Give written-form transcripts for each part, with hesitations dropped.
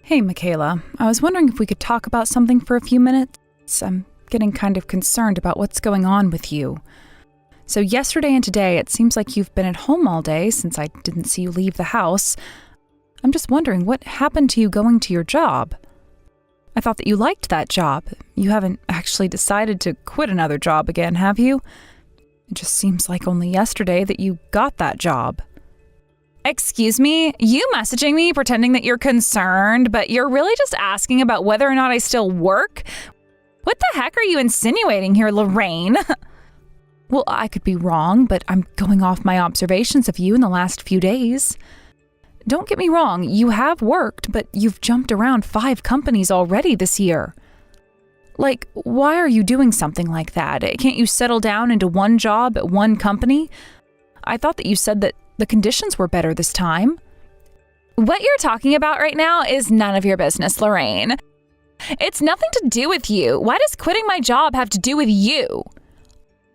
Hey, Michaela. I was wondering if we could talk about something for a few minutes. I'm getting kind of concerned about what's going on with you. So yesterday and today, it seems like you've been at home all day since I didn't see you leave the house. I'm just wondering what happened to you going to your job. I thought that you liked that job. You haven't actually decided to quit another job again, have you? It just seems like only yesterday that you got that job. Excuse me? You messaging me pretending that you're concerned, but you're really just asking about whether or not I still work? What the heck are you insinuating here, Lorraine? Well, I could be wrong, but I'm going off my observations of you in the last few days. Don't get me wrong, you have worked, but you've jumped around 5 companies already this year. Like, why are you doing something like that? Can't you settle down into one job at one company? I thought that you said that the conditions were better this time. What you're talking about right now is none of your business, Lorraine. It's nothing to do with you. Why does quitting my job have to do with you?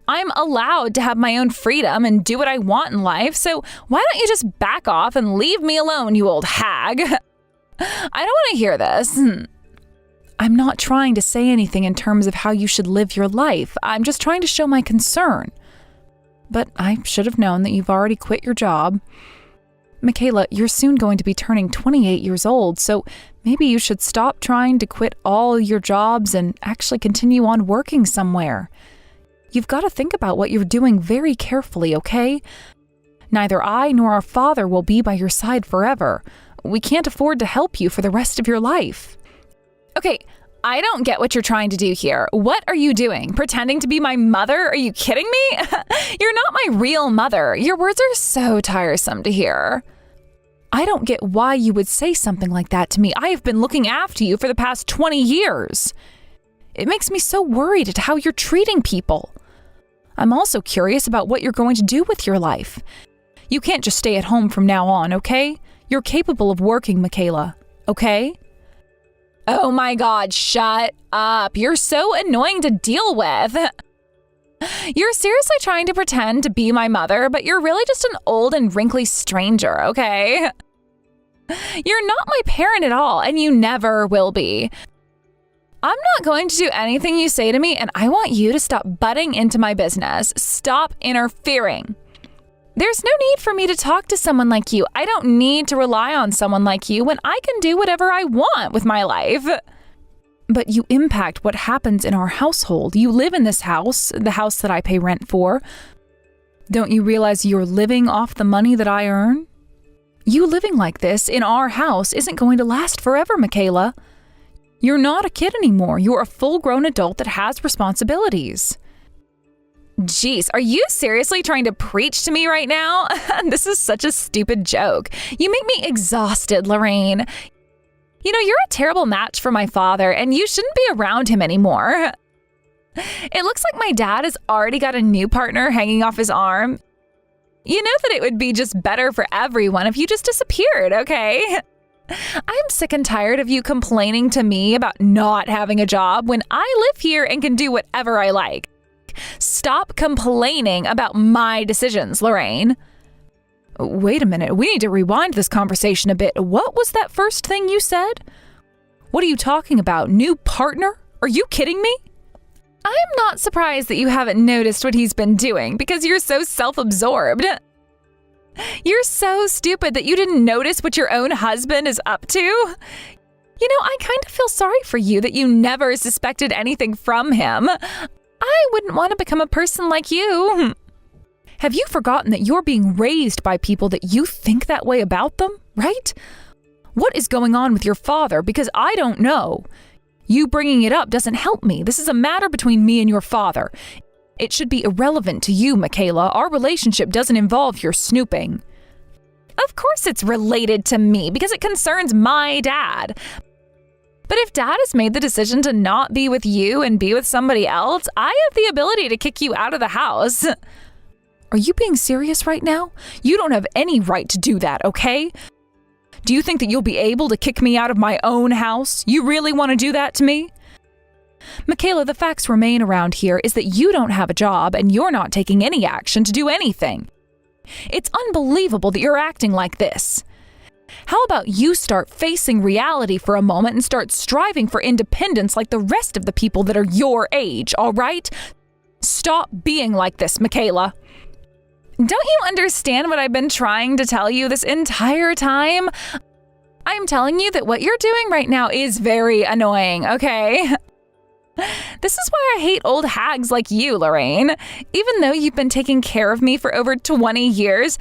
I'm allowed to have my own freedom and do what I want in life, so why don't you just back off and leave me alone, you old hag? I don't want to hear this. I'm not trying to say anything in terms of how you should live your life. I'm just trying to show my concern. But I should have known that you've already quit your job. Michaela, you're soon going to be turning 28 years old, so maybe you should stop trying to quit all your jobs and actually continue on working somewhere. You've got to think about what you're doing very carefully, okay? Neither I nor our father will be by your side forever. We can't afford to help you for the rest of your life. Okay, I don't get what you're trying to do here. What are you doing? Pretending to be my mother? Are you kidding me? You're not my real mother. Your words are so tiresome to hear. I don't get why you would say something like that to me. I have been looking after you for the past 20 years. It makes me so worried at how you're treating people. I'm also curious about what you're going to do with your life. You can't just stay at home from now on, okay? You're capable of working, Michaela, okay? Oh my God, shut up. You're so annoying to deal with. You're seriously trying to pretend to be my mother, but you're really just an old and wrinkly stranger, okay? You're not my parent at all, and you never will be. I'm not going to do anything you say to me, and I want you to stop butting into my business. Stop interfering. There's no need for me to talk to someone like you. I don't need to rely on someone like you when I can do whatever I want with my life. But you impact what happens in our household. You live in this house, the house that I pay rent for. Don't you realize you're living off the money that I earn? You living like this in our house isn't going to last forever, Michaela. You're not a kid anymore. You're a full-grown adult that has responsibilities. Jeez, are you seriously trying to preach to me right now? This is such a stupid joke. You make me exhausted, Lorraine. You know, you're a terrible match for my father, and you shouldn't be around him anymore. It looks like my dad has already got a new partner hanging off his arm. You know that it would be just better for everyone if you just disappeared, okay? I'm sick and tired of you complaining to me about not having a job when I live here and can do whatever I like. Stop complaining about my decisions, Lorraine. Wait a minute, we need to rewind this conversation a bit. What was that first thing you said? What are you talking about? New partner? Are you kidding me? I'm not surprised that you haven't noticed what he's been doing because you're so self-absorbed. You're so stupid that you didn't notice what your own husband is up to. You know, I kind of feel sorry for you that you never suspected anything from him. I wouldn't want to become a person like you. Have you forgotten that you're being raised by people that you think that way about them, right? What is going on with your father? Because I don't know. You bringing it up doesn't help me. This is a matter between me and your father. It should be irrelevant to you, Michaela. Our relationship doesn't involve your snooping. Of course it's related to me because it concerns my dad. But if Dad has made the decision to not be with you and be with somebody else, I have the ability to kick you out of the house. Are you being serious right now? You don't have any right to do that, okay? Do you think that you'll be able to kick me out of my own house? You really want to do that to me? Michaela, the facts remain around here is that you don't have a job and you're not taking any action to do anything. It's unbelievable that you're acting like this. How about you start facing reality for a moment and start striving for independence like the rest of the people that are your age, all right? Stop being like this, Michaela. Don't you understand what I've been trying to tell you this entire time? I'm telling you that what you're doing right now is very annoying, okay? This is why I hate old hags like you, Lorraine. Even though you've been taking care of me for over 20 years,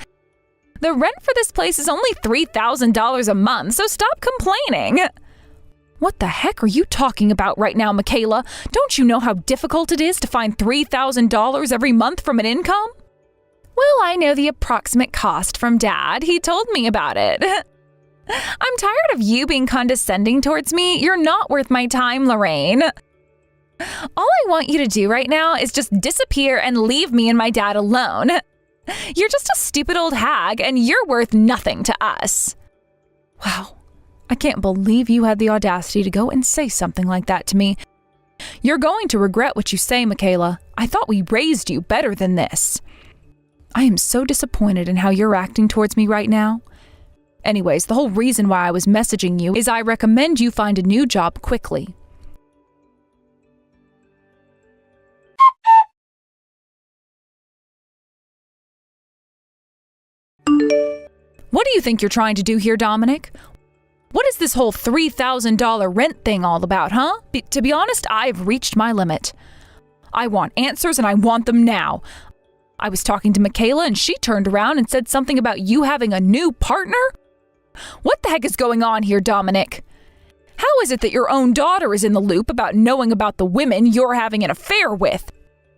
the rent for this place is only $3,000 a month, so stop complaining. What the heck are you talking about right now, Michaela? Don't you know how difficult it is to find $3,000 every month from an income? Well, I know the approximate cost from Dad. He told me about it. I'm tired of you being condescending towards me. You're not worth my time, Lorraine. All I want you to do right now is just disappear and leave me and my dad alone. You're just a stupid old hag, and you're worth nothing to us. Wow, I can't believe you had the audacity to go and say something like that to me. You're going to regret what you say, Michaela. I thought we raised you better than this. I am so disappointed in how you're acting towards me right now. Anyways, the whole reason why I was messaging you is I recommend you find a new job quickly. What do you think you're trying to do here, Dominic? What is this whole $3,000 rent thing all about, huh? To be honest, I've reached my limit. I want answers and I want them now. I was talking to Michaela and she turned around and said something about you having a new partner? What the heck is going on here, Dominic? How is it that your own daughter is in the loop about knowing about the women you're having an affair with?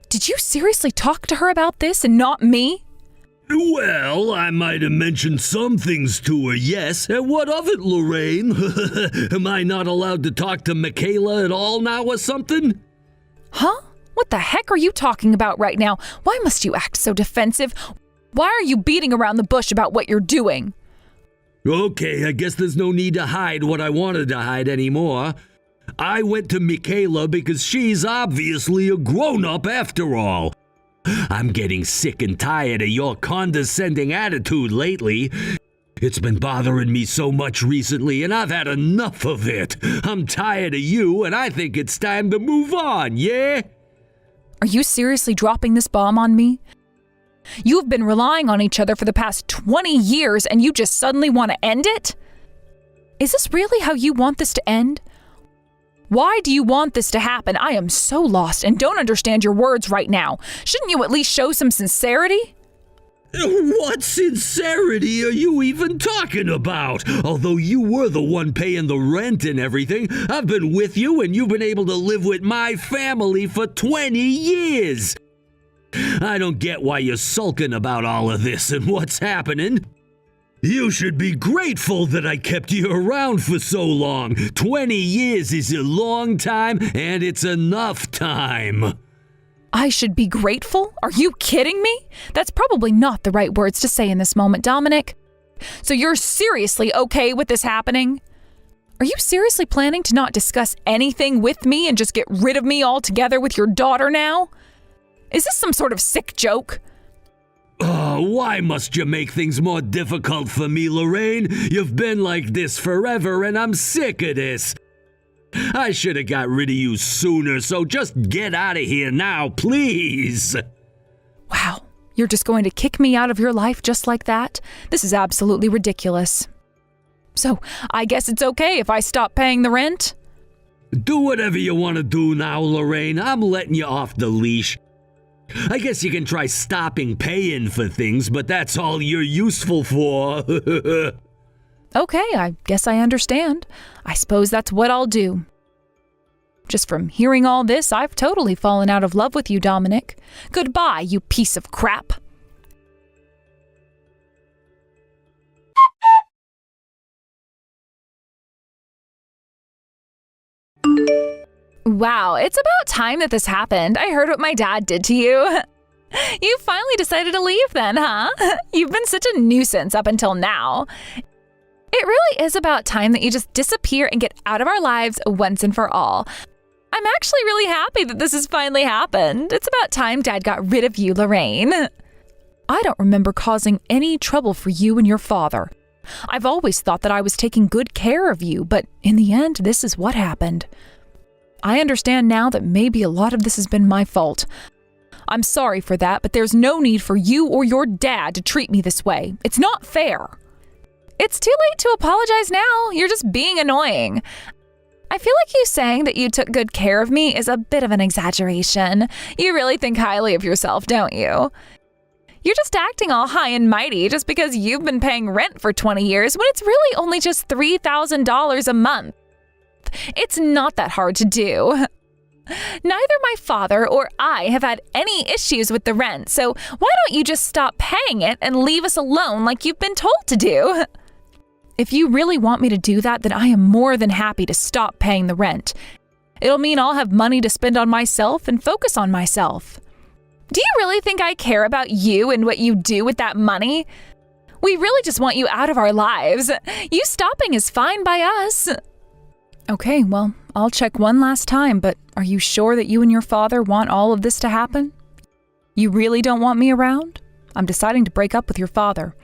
Did you seriously talk to her about this and not me? Well, I might have mentioned some things to her, yes. And what of it, Lorraine? Am I not allowed to talk to Michaela at all now or something? Huh? What the heck are you talking about right now? Why must you act so defensive? Why are you beating around the bush about what you're doing? Okay, I guess there's no need to hide what I wanted to hide anymore. I went to Michaela because she's obviously a grown-up after all. I'm getting sick and tired of your condescending attitude lately. It's been bothering me so much recently, and I've had enough of it. I'm tired of you, and I think it's time to move on, yeah? Are you seriously dropping this bomb on me? You've been relying on each other for the past 20 years, and you just suddenly want to end it? Is this really how you want this to end? Why do you want this to happen? I am so lost and don't understand your words right now. Shouldn't you at least show some sincerity? What sincerity are you even talking about? Although you were the one paying the rent and everything, I've been with you and you've been able to live with my family for 20 years. I don't get why you're sulking about all of this and what's happening. You should be grateful that I kept you around for so long. 20 years is a long time, and it's enough time. I should be grateful? Are you kidding me? That's probably not the right words to say in this moment, Dominic. So you're seriously okay with this happening? Are you seriously planning to not discuss anything with me and just get rid of me altogether with your daughter now? Is this some sort of sick joke? Why must you make things more difficult for me, Lorraine? You've been like this forever, and I'm sick of this. I should have got rid of you sooner, so just get out of here now, please. Wow, you're just going to kick me out of your life just like that? This is absolutely ridiculous. So, I guess it's okay if I stop paying the rent? Do whatever you want to do now, Lorraine. I'm letting you off the leash. I guess you can try stopping paying for things, but that's all you're useful for. Okay, I guess I understand. I suppose that's what I'll do. Just from hearing all this, I've totally fallen out of love with you, Dominic. Goodbye, you piece of crap. Wow, it's about time that this happened. I heard what my dad did to you. You finally decided to leave then, huh? You've been such a nuisance up until now. It really is about time that you just disappear and get out of our lives once and for all. I'm actually really happy that this has finally happened. It's about time Dad got rid of you, Lorraine. I don't remember causing any trouble for you and your father. I've always thought that I was taking good care of you, but in the end, this is what happened. I understand now that maybe a lot of this has been my fault. I'm sorry for that, but there's no need for you or your dad to treat me this way. It's not fair. It's too late to apologize now. You're just being annoying. I feel like you saying that you took good care of me is a bit of an exaggeration. You really think highly of yourself, don't you? You're just acting all high and mighty just because you've been paying rent for 20 years when it's really only just $3,000 a month. It's not that hard to do. Neither my father or I have had any issues with the rent, so why don't you just stop paying it and leave us alone like you've been told to do? If you really want me to do that, then I am more than happy to stop paying the rent. It'll mean I'll have money to spend on myself and focus on myself. Do you really think I care about you and what you do with that money? We really just want you out of our lives. You stopping is fine by us. Okay, well, I'll check one last time, but are you sure that you and your father want all of this to happen? You really don't want me around? I'm deciding to break up with your father.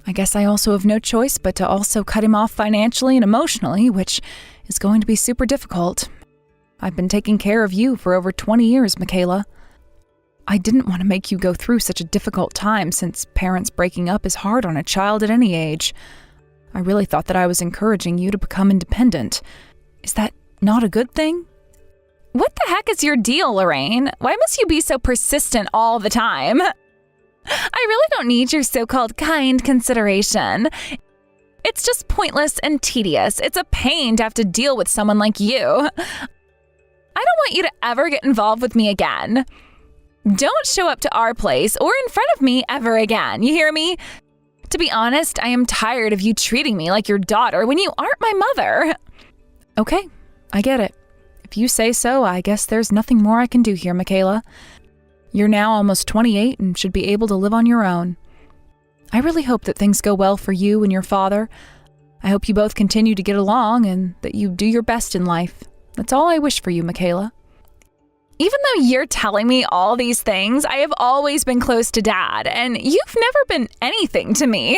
I guess I also have no choice but to also cut him off financially and emotionally, which is going to be super difficult. I've been taking care of you for over 20 years, Michaela. I didn't want to make you go through such a difficult time since parents breaking up is hard on a child at any age. I really thought that I was encouraging you to become independent. Is that not a good thing? What the heck is your deal, Lorraine? Why must you be so persistent all the time? I really don't need your so-called kind consideration. It's just pointless and tedious. It's a pain to have to deal with someone like you. I don't want you to ever get involved with me again. Don't show up to our place or in front of me ever again. You hear me? To be honest, I am tired of you treating me like your daughter when you aren't my mother. Okay, I get it. If you say so, I guess there's nothing more I can do here, Michaela. You're now almost 28 and should be able to live on your own. I really hope that things go well for you and your father. I hope you both continue to get along and that you do your best in life. That's all I wish for you, Michaela. Even though you're telling me all these things, I have always been close to Dad, and you've never been anything to me.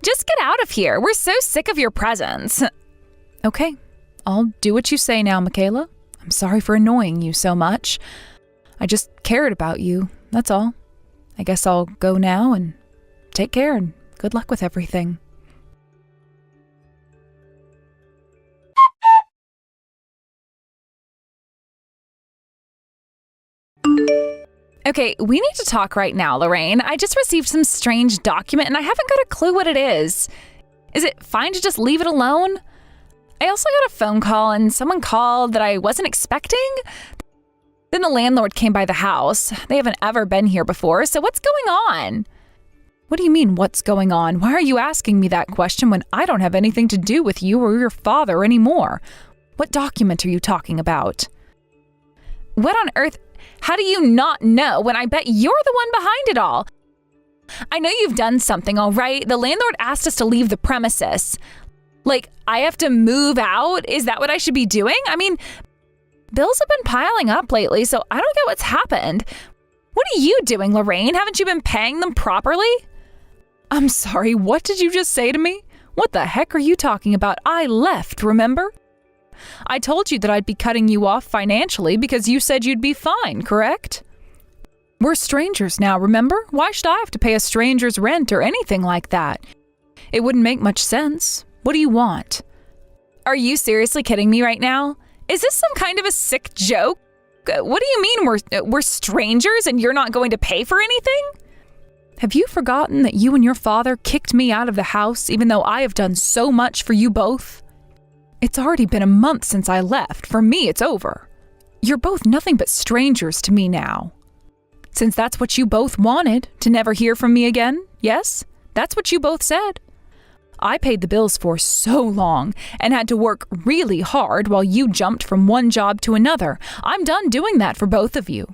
Just get out of here. We're so sick of your presence. Okay, I'll do what you say now, Michaela. I'm sorry for annoying you so much. I just cared about you, that's all. I guess I'll go now and take care and good luck with everything. Okay, we need to talk right now, Lorraine. I just received some strange document and I haven't got a clue what it is. Is it fine to just leave it alone? I also got a phone call and someone called that I wasn't expecting. Then the landlord came by the house. They haven't ever been here before, so what's going on? What do you mean, what's going on? Why are you asking me that question when I don't have anything to do with you or your father anymore? What document are you talking about? What on earth? How do you not know when I bet you're the one behind it all? I know you've done something, all right? The landlord asked us to leave the premises. Like, I have to move out? Is that what I should be doing? I mean, bills have been piling up lately, so I don't get what's happened. What are you doing, Lorraine? Haven't you been paying them properly? I'm sorry, what did you just say to me? What the heck are you talking about? I left, remember? I told you that I'd be cutting you off financially because you said you'd be fine, correct? We're strangers now, remember? Why should I have to pay a stranger's rent or anything like that? It wouldn't make much sense. What do you want? Are you seriously kidding me right now? Is this some kind of a sick joke? What do you mean we're strangers and you're not going to pay for anything? Have you forgotten that you and your father kicked me out of the house even though I have done so much for you both? It's already been a month since I left. For me, it's over. You're both nothing but strangers to me now. Since that's what you both wanted, to never hear from me again, yes? That's what you both said. I paid the bills for so long and had to work really hard while you jumped from one job to another. I'm done doing that for both of you.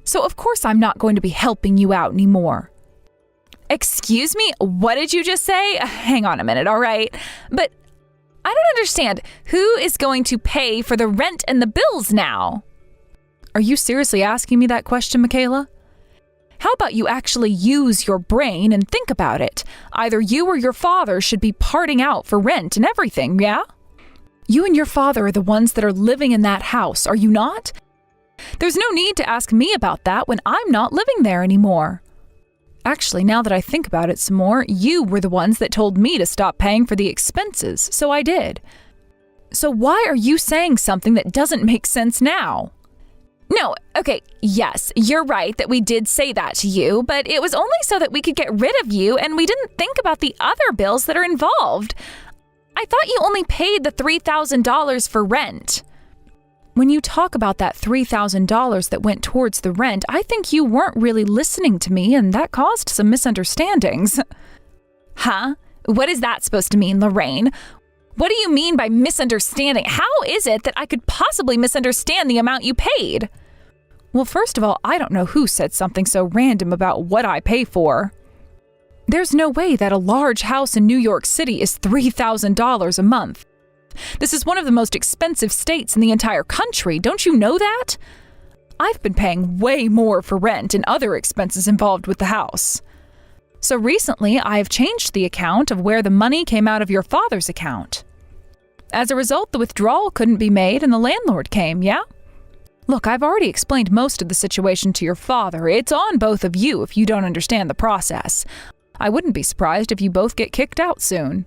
So of course I'm not going to be helping you out anymore. Excuse me? What did you just say? Hang on a minute, all right? But I don't understand. Who is going to pay for the rent and the bills now? Are you seriously asking me that question, Michaela? How about you actually use your brain and think about it? Either you or your father should be parting out for rent and everything, yeah? You and your father are the ones that are living in that house, are you not? There's no need to ask me about that when I'm not living there anymore. Actually, now that I think about it some more, you were the ones that told me to stop paying for the expenses, so I did. So why are you saying something that doesn't make sense now? No, okay, yes, you're right that we did say that to you, but it was only so that we could get rid of you and we didn't think about the other bills that are involved. I thought you only paid the $3,000 for rent. When you talk about that $3,000 that went towards the rent, I think you weren't really listening to me and that caused some misunderstandings. Huh? What is that supposed to mean, Lorraine? What do you mean by misunderstanding? How is it that I could possibly misunderstand the amount you paid? Well, first of all, I don't know who said something so random about what I pay for. There's no way that a large house in New York City is $3,000 a month. This is one of the most expensive states in the entire country. Don't you know that? I've been paying way more for rent and other expenses involved with the house. So recently, I've changed the account of where the money came out of your father's account. As a result, the withdrawal couldn't be made and the landlord came, yeah? Look, I've already explained most of the situation to your father. It's on both of you if you don't understand the process. I wouldn't be surprised if you both get kicked out soon.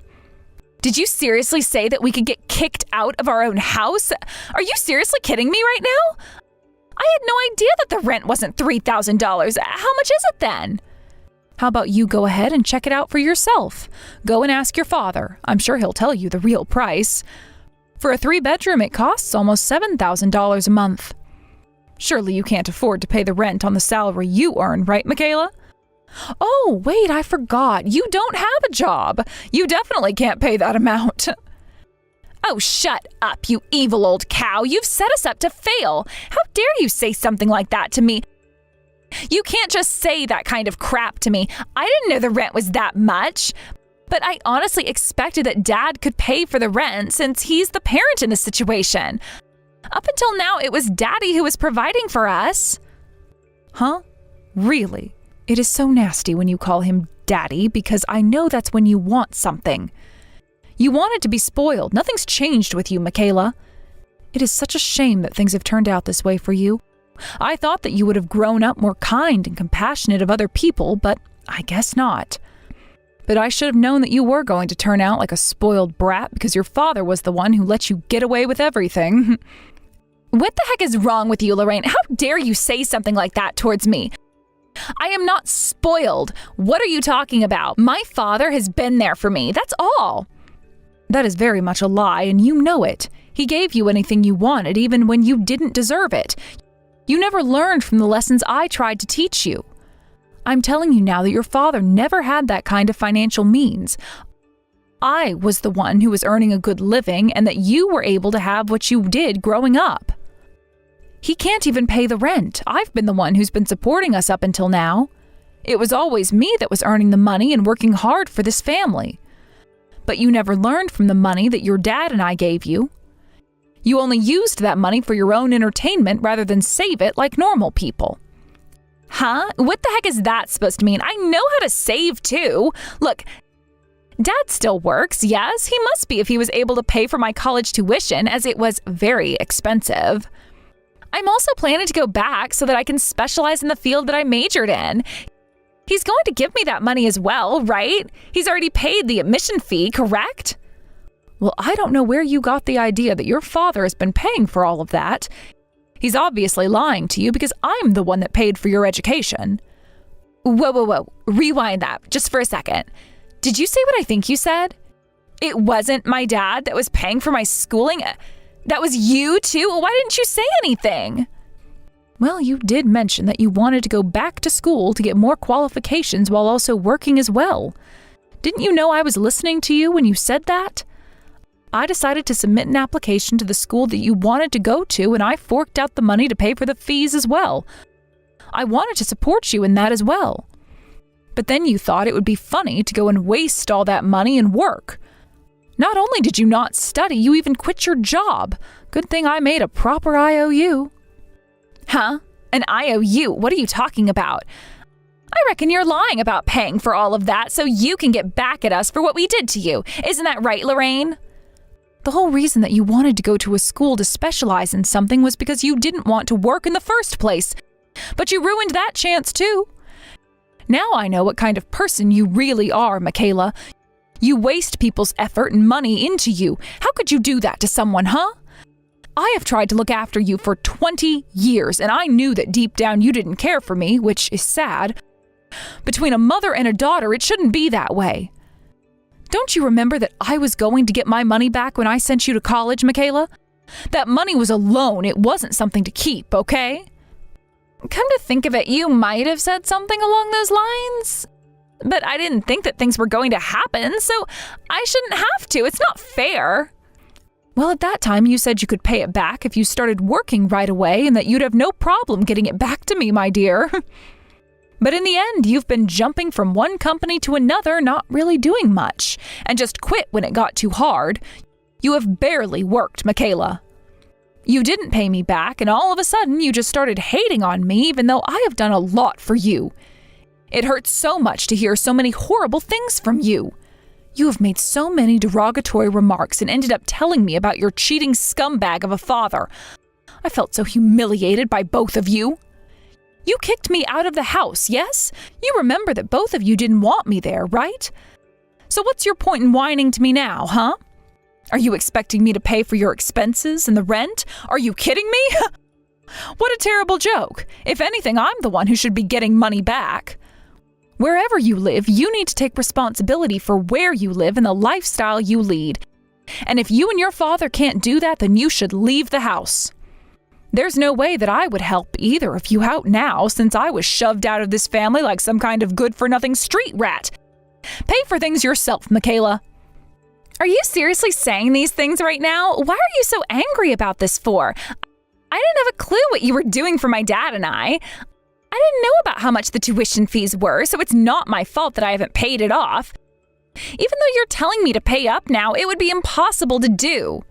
Did you seriously say that we could get kicked out of our own house? Are you seriously kidding me right now? I had no idea that the rent wasn't $3,000. How much is it then? How about you go ahead and check it out for yourself? Go and ask your father. I'm sure he'll tell you the real price. For a 3-bedroom, it costs almost $7,000 a month. Surely you can't afford to pay the rent on the salary you earn, right, Michaela? Oh, wait, I forgot. You don't have a job. You definitely can't pay that amount. Oh, shut up, you evil old cow. You've set us up to fail. How dare you say something like that to me? You can't just say that kind of crap to me. I didn't know the rent was that much. But I honestly expected that Dad could pay for the rent since he's the parent in the situation. Up until now, it was Daddy who was providing for us. Huh? Really? It is so nasty when you call him Daddy because I know that's when you want something. You wanted to be spoiled. Nothing's changed with you, Michaela. It is such a shame that things have turned out this way for you. I thought that you would have grown up more kind and compassionate of other people, but I guess not. But I should have known that you were going to turn out like a spoiled brat because your father was the one who let you get away with everything. What the heck is wrong with you, Lorraine? How dare you say something like that towards me? I am not spoiled. What are you talking about? My father has been there for me. That's all. That is very much a lie, and you know it. He gave you anything you wanted, even when you didn't deserve it. You never learned from the lessons I tried to teach you. I'm telling you now that your father never had that kind of financial means. I was the one who was earning a good living and that you were able to have what you did growing up. He can't even pay the rent. I've been the one who's been supporting us up until now. It was always me that was earning the money and working hard for this family. But you never learned from the money that your dad and I gave you. You only used that money for your own entertainment rather than save it like normal people. Huh? What the heck is that supposed to mean? I know how to save too. Look, Dad still works, yes. He must be if he was able to pay for my college tuition, as it was very expensive. I'm also planning to go back so that I can specialize in the field that I majored in. He's going to give me that money as well, right? He's already paid the admission fee, correct? Well, I don't know where you got the idea that your father has been paying for all of that. He's obviously lying to you because I'm the one that paid for your education. Whoa. Rewind that just for a second. Did you say what I think you said? It wasn't my dad that was paying for my schooling? That was you too? Why didn't you say anything? Well, you did mention that you wanted to go back to school to get more qualifications while also working as well. Didn't you know I was listening to you when you said that? I decided to submit an application to the school that you wanted to go to, and I forked out the money to pay for the fees as well. I wanted to support you in that as well. But then you thought it would be funny to go and waste all that money and work. Not only did you not study, you even quit your job. Good thing I made a proper IOU. Huh? An IOU? What are you talking about? I reckon you're lying about paying for all of that so you can get back at us for what we did to you. Isn't that right, Lorraine? The whole reason that you wanted to go to a school to specialize in something was because you didn't want to work in the first place. But you ruined that chance too. Now I know what kind of person you really are, Michaela. You waste people's effort and money into you. How could you do that to someone, huh? I have tried to look after you for 20 years, and I knew that deep down you didn't care for me, which is sad. Between a mother and a daughter, it shouldn't be that way. Don't you remember that I was going to get my money back when I sent you to college, Michaela? That money was a loan. It wasn't something to keep, okay? Come to think of it, you might have said something along those lines. But I didn't think that things were going to happen, so I shouldn't have to. It's not fair. Well, at that time, you said you could pay it back if you started working right away and that you'd have no problem getting it back to me, my dear. But in the end, you've been jumping from one company to another, not really doing much, and just quit when it got too hard. You have barely worked, Michaela. You didn't pay me back, and all of a sudden you just started hating on me even though I have done a lot for you. It hurts so much to hear so many horrible things from you. You have made so many derogatory remarks and ended up telling me about your cheating scumbag of a father. I felt so humiliated by both of you. You kicked me out of the house, yes? You remember that both of you didn't want me there, right? So what's your point in whining to me now, huh? Are you expecting me to pay for your expenses and the rent? Are you kidding me? What a terrible joke. If anything, I'm the one who should be getting money back. Wherever you live, you need to take responsibility for where you live and the lifestyle you lead. And if you and your father can't do that, then you should leave the house. There's no way that I would help either of you out now, since I was shoved out of this family like some kind of good-for-nothing street rat. Pay for things yourself, Michaela. Are you seriously saying these things right now? Why are you so angry about this for? I didn't have a clue what you were doing for my dad and I didn't know about how much the tuition fees were, so it's not my fault that I haven't paid it off. Even though you're telling me to pay up now, it would be impossible to do.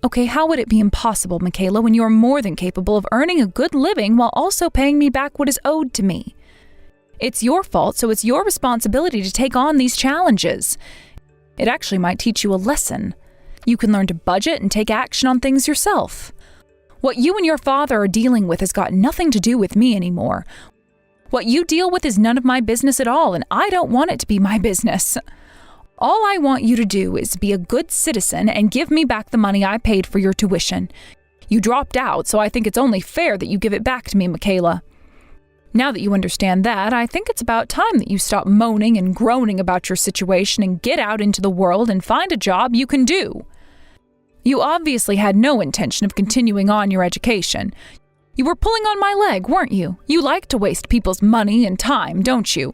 Okay, how would it be impossible, Michaela, when you are more than capable of earning a good living while also paying me back what is owed to me? It's your fault, so it's your responsibility to take on these challenges. It actually might teach you a lesson. You can learn to budget and take action on things yourself. What you and your father are dealing with has got nothing to do with me anymore. What you deal with is none of my business at all, and I don't want it to be my business. All I want you to do is be a good citizen and give me back the money I paid for your tuition. You dropped out, so I think it's only fair that you give it back to me, Michaela. Now that you understand that, I think it's about time that you stop moaning and groaning about your situation and get out into the world and find a job you can do. You obviously had no intention of continuing on your education. You were pulling on my leg, weren't you? You like to waste people's money and time, don't you?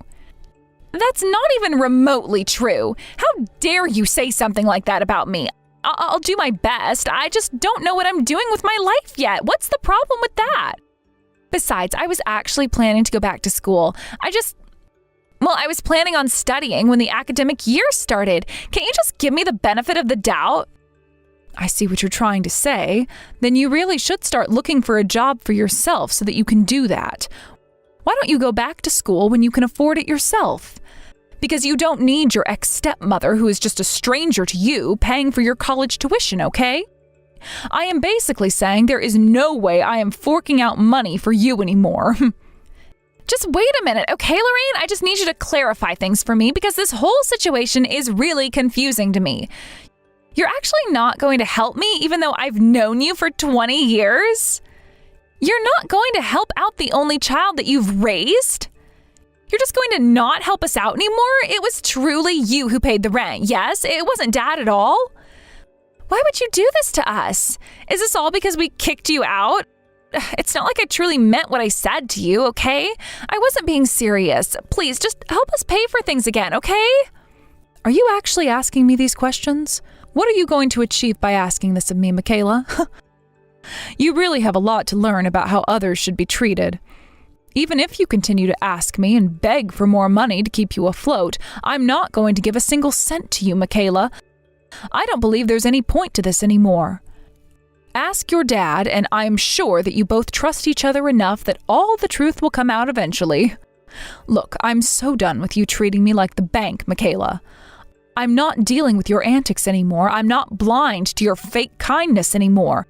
That's not even remotely true. How dare you say something like that about me? I'll do my best. I just don't know what I'm doing with my life yet. What's the problem with that? Besides, I was actually planning to go back to school. I was planning on studying when the academic year started. Can't you just give me the benefit of the doubt? I see what you're trying to say. Then you really should start looking for a job for yourself so that you can do that. Why don't you go back to school when you can afford it yourself? Because you don't need your ex-stepmother, who is just a stranger to you, paying for your college tuition, okay? I am basically saying there is no way I am forking out money for you anymore. Just wait a minute, okay, Lorraine? I just need you to clarify things for me because this whole situation is really confusing to me. You're actually not going to help me even though I've known you for 20 years? You're not going to help out the only child that you've raised? You're just going to not help us out anymore? It was truly you who paid the rent, yes? It wasn't Dad at all? Why would you do this to us? Is this all because we kicked you out? It's not like I truly meant what I said to you, okay? I wasn't being serious. Please, just help us pay for things again, okay? Are you actually asking me these questions? What are you going to achieve by asking this of me, Michaela? You really have a lot to learn about how others should be treated. Even if you continue to ask me and beg for more money to keep you afloat, I'm not going to give a single cent to you, Michaela. I don't believe there's any point to this anymore. Ask your dad, and I'm sure that you both trust each other enough that all the truth will come out eventually. Look, I'm so done with you treating me like the bank, Michaela. I'm not dealing with your antics anymore. I'm not blind to your fake kindness anymore.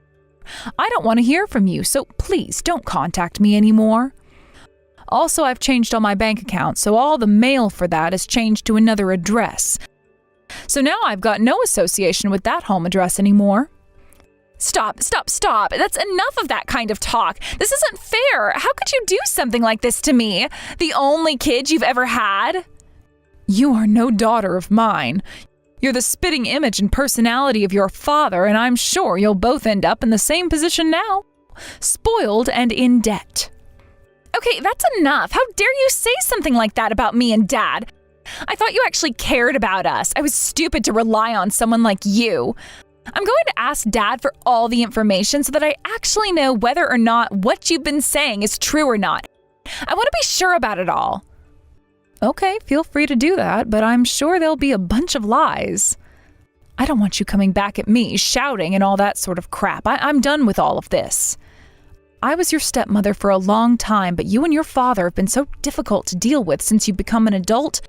I don't want to hear from you, so please don't contact me anymore. Also, I've changed all my bank accounts, so all the mail for that is changed to another address. So now I've got no association with that home address anymore. Stop. That's enough of that kind of talk. This isn't fair. How could you do something like this to me? The only kid you've ever had? You are no daughter of mine. You're the spitting image and personality of your father, and I'm sure you'll both end up in the same position now. Spoiled and in debt. Okay, that's enough. How dare you say something like that about me and Dad? I thought you actually cared about us. I was stupid to rely on someone like you. I'm going to ask Dad for all the information so that I actually know whether or not what you've been saying is true or not. I want to be sure about it all. Okay, feel free to do that, but I'm sure there'll be a bunch of lies. I don't want you coming back at me, shouting and all that sort of crap. I'm done with all of this. I was your stepmother for a long time, but you and your father have been so difficult to deal with since you've become an adult.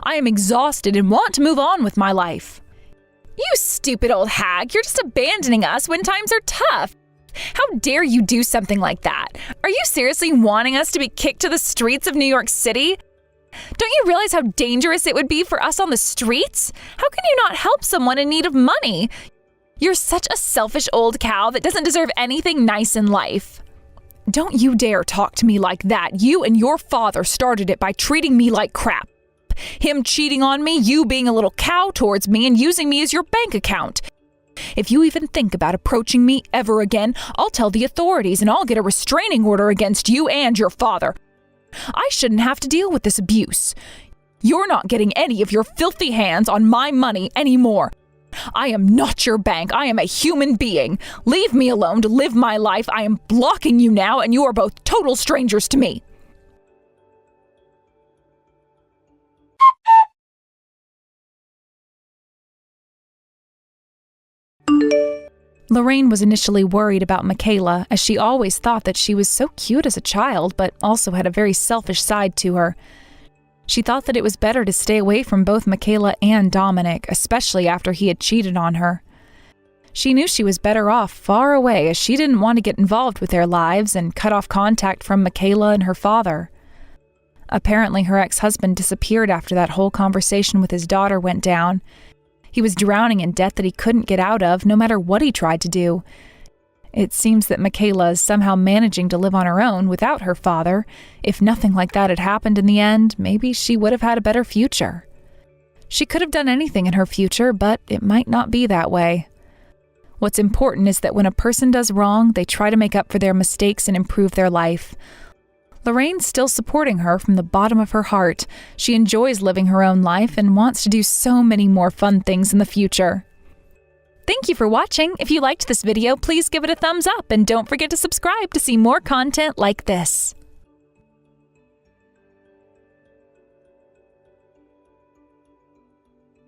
I am exhausted and want to move on with my life. You stupid old hag, you're just abandoning us when times are tough. How dare you do something like that? Are you seriously wanting us to be kicked to the streets of New York City? Don't you realize how dangerous it would be for us on the streets? How can you not help someone in need of money? You're such a selfish old cow that doesn't deserve anything nice in life. Don't you dare talk to me like that. You and your father started it by treating me like crap. Him cheating on me, you being a little cow towards me, and using me as your bank account. If you even think about approaching me ever again, I'll tell the authorities and I'll get a restraining order against you and your father. I shouldn't have to deal with this abuse. You're not getting any of your filthy hands on my money anymore. I am not your bank. I am a human being. Leave me alone to live my life. I am blocking you now, and you are both total strangers to me. Lorraine was initially worried about Michaela, as she always thought that she was so cute as a child, but also had a very selfish side to her. She thought that it was better to stay away from both Michaela and Dominic, especially after he had cheated on her. She knew she was better off far away, as she didn't want to get involved with their lives and cut off contact from Michaela and her father. Apparently, her ex-husband disappeared after that whole conversation with his daughter went down. He was drowning in debt that he couldn't get out of, no matter what he tried to do. It seems that Michaela is somehow managing to live on her own without her father. If nothing like that had happened in the end, maybe she would have had a better future. She could have done anything in her future, but it might not be that way. What's important is that when a person does wrong, they try to make up for their mistakes and improve their life. Lorraine's still supporting her from the bottom of her heart. She enjoys living her own life and wants to do so many more fun things in the future. Thank you for watching. If you liked this video, please give it a thumbs up and don't forget to subscribe to see more content like this.